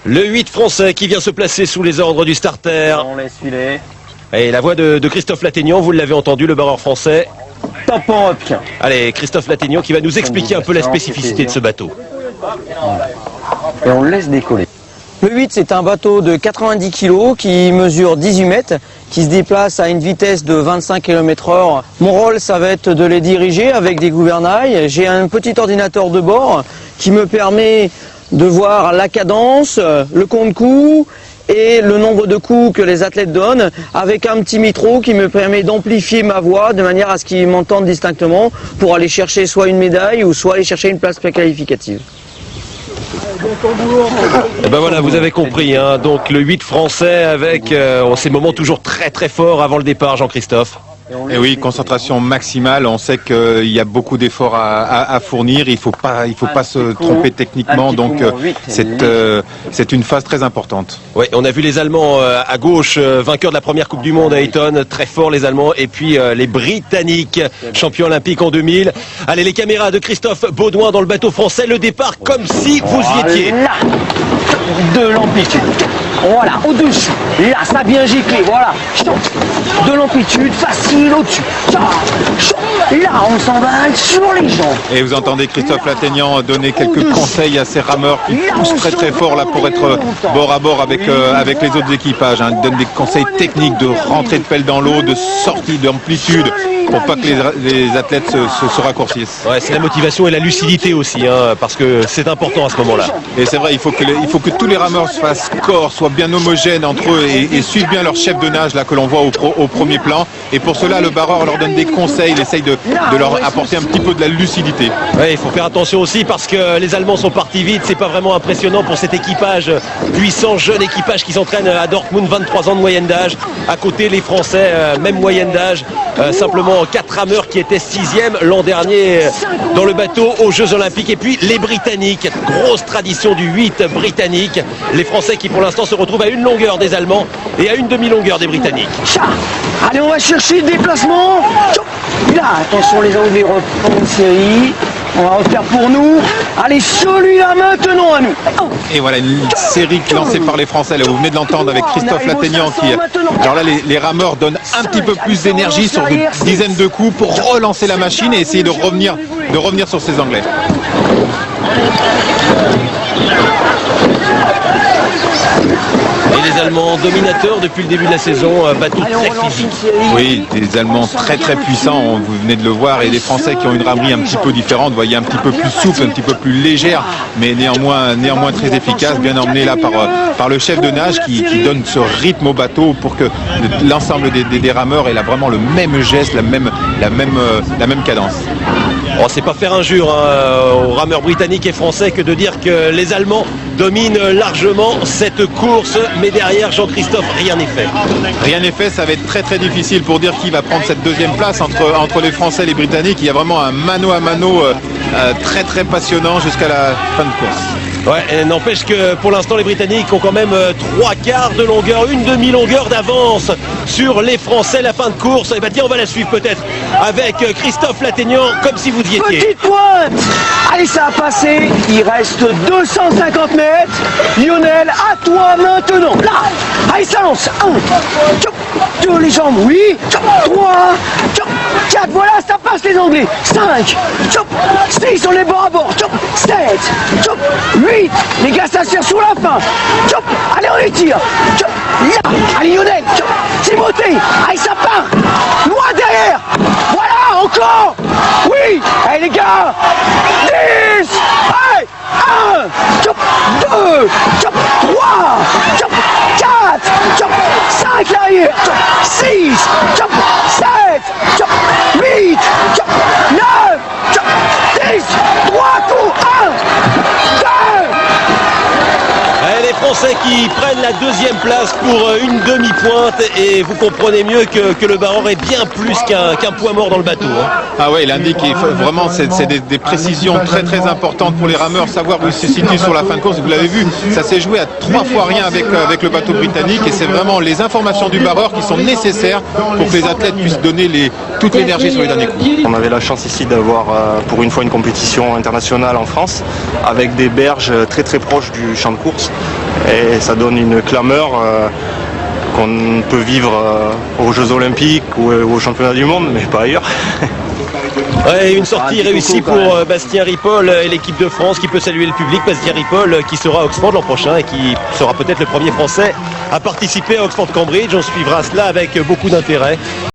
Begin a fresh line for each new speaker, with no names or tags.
Le 8 français qui vient se placer sous les ordres du starter.
On laisse filer.
Et la voix de Christophe Lattaignan, vous l'avez entendu, le barreur français.
Top en up.
Allez, Christophe Lattaignan qui va nous expliquer un peu la spécificité de ce bateau.
Et on le laisse décoller.
Le 8, c'est un bateau de 90 kg qui mesure 18 mètres, qui se déplace à une vitesse de 25 km/h. Mon rôle, ça va être de les diriger avec des gouvernails. J'ai un petit ordinateur de bord qui me permet de voir la cadence, le compte-coup et le nombre de coups que les athlètes donnent, avec un petit micro qui me permet d'amplifier ma voix de manière à ce qu'ils m'entendent distinctement pour aller chercher soit une médaille ou soit aller chercher une place préqualificative.
Et ben voilà, vous avez compris, hein, donc le 8 français avec ces moments toujours très très forts avant le départ, Jean-Christophe.
Et oui, concentration maximale. On sait qu'il y a beaucoup d'efforts à fournir. Il faut pas se tromper techniquement. Donc c'est une phase très importante.
Oui, on a vu les Allemands à gauche, vainqueurs de la première Coupe du Monde à Eton, très forts les Allemands. Et puis les Britanniques, champions olympiques en 2000. Allez, les caméras de Christophe Baudouin dans le bateau français. Le départ comme si vous y étiez.
Là, de l'amplitude. Voilà, au-dessus. Là, ça a bien giclé. Voilà. De l'amplitude, facile au-dessus. Là, on s'emballe sur les jambes.
Et vous entendez Christophe Lattaignan donner quelques conseils à ses rameurs qui poussent très très fort là pour être bord à bord avec les autres équipages. Hein. Il donne des conseils techniques de rentrée de pelle dans l'eau, de sortie d'amplitude, pour pas que les athlètes se raccourcissent.
Ouais, c'est la motivation et la lucidité aussi, hein, parce que c'est important à ce moment-là.
Et c'est vrai, il faut que tous les rameurs fassent corps, soient bien homogènes entre eux et suivent bien leur chef de nage là que l'on voit au premier plan. Et pour cela, le barreur leur donne des conseils, il essaye de leur apporter un petit peu de la lucidité.
Ouais, il faut faire attention aussi parce que les Allemands sont partis vite. C'est pas vraiment impressionnant pour cet équipage puissant, jeune équipage qui s'entraîne à Dortmund, 23 ans de moyenne d'âge. À côté, les Français, même moyenne d'âge, simplement 4 rameurs qui étaient 6e l'an dernier dans le bateau aux Jeux Olympiques. Et puis les Britanniques, grosse tradition du 8 britannique. Les Français qui pour l'instant se retrouvent à une longueur des Allemands et à une demi-longueur des Britanniques.
Allez, on va chercher le déplacement. Là, attention, les Anglais reprennent une série. On va refaire pour nous. Allez, celui-là maintenant à nous.
Et voilà une série lancée par les Français. Là, vous venez de l'entendre avec Christophe Lattaignan qui... Alors là, les rameurs donnent un petit peu plus d'énergie sur une dizaine de coups pour relancer la machine et essayer de revenir sur ces Anglais.
Et les Allemands dominateurs depuis le début de la saison, bateau très physique.
Oui, des Allemands très très puissants, vous venez de le voir, et des Français qui ont une ramerie un petit peu différente, vous voyez, un petit peu plus souple, un petit peu plus légère, mais néanmoins très efficace, bien emmené là par le chef de nage qui donne ce rythme au bateau pour que l'ensemble des rameurs ait là vraiment le même geste, la même cadence.
Oh, c'est pas faire injure aux rameurs britanniques et français que de dire que les Allemands dominent largement cette course, mais derrière Jean-Christophe, rien n'est fait.
Rien n'est fait, ça va être très très difficile pour dire qui va prendre cette deuxième place entre les Français et les Britanniques. Il y a vraiment un mano à mano très très passionnant jusqu'à la fin de course.
Ouais, n'empêche que pour l'instant les Britanniques ont quand même 3/4 de longueur, une demi-longueur d'avance sur les Français. La fin de course, et bah tiens, on va la suivre peut-être avec Christophe Lattaignan, comme si vous y étiez.
Petite pointe. Allez, ça a passé. Il reste 250 mètres. Lionel, à toi maintenant. Là. Allez, ça lance. 1. 2 les jambes, oui. 3. 4. Voilà, ça passe les Anglais. 5. 6, on est bord à bord. 7. 8. Les gars, ça tire sur la fin. Allez, on les tire. Là. Allez, Lionel. Timothée. Allez, ça part. Loin derrière. Voilà, encore. Oui. Allez, les gars. 10. Allez. 1. 2. 3. 4. 5 l'arrière. 6. 7. 8. 9. 10. 3 coups. 1. 2.
Les Français qui prennent la deuxième place pour une demi-pointe, et vous comprenez mieux que le barreur est bien plus qu'un point mort dans le bateau. Hein.
Ah ouais, il indique vraiment c'est des précisions très très importantes pour les rameurs, savoir où ils se situent sur la fin de course. Vous l'avez vu, ça s'est joué à 3 fois rien avec le bateau britannique, et c'est vraiment les informations du barreur qui sont nécessaires pour que les athlètes puissent donner toute l'énergie sur les derniers coups.
On avait la chance ici d'avoir pour une fois une compétition internationale en France avec des berges très très proches du champ de course. et ça donne une clameur qu'on peut vivre aux Jeux Olympiques ou aux Championnats du Monde, mais pas ailleurs.
Ouais, une sortie réussie pour Bastien Ripoll et l'équipe de France qui peut saluer le public. Bastien Ripoll qui sera à Oxford l'an prochain et qui sera peut-être le premier Français à participer à Oxford Cambridge. On suivra cela avec beaucoup d'intérêt.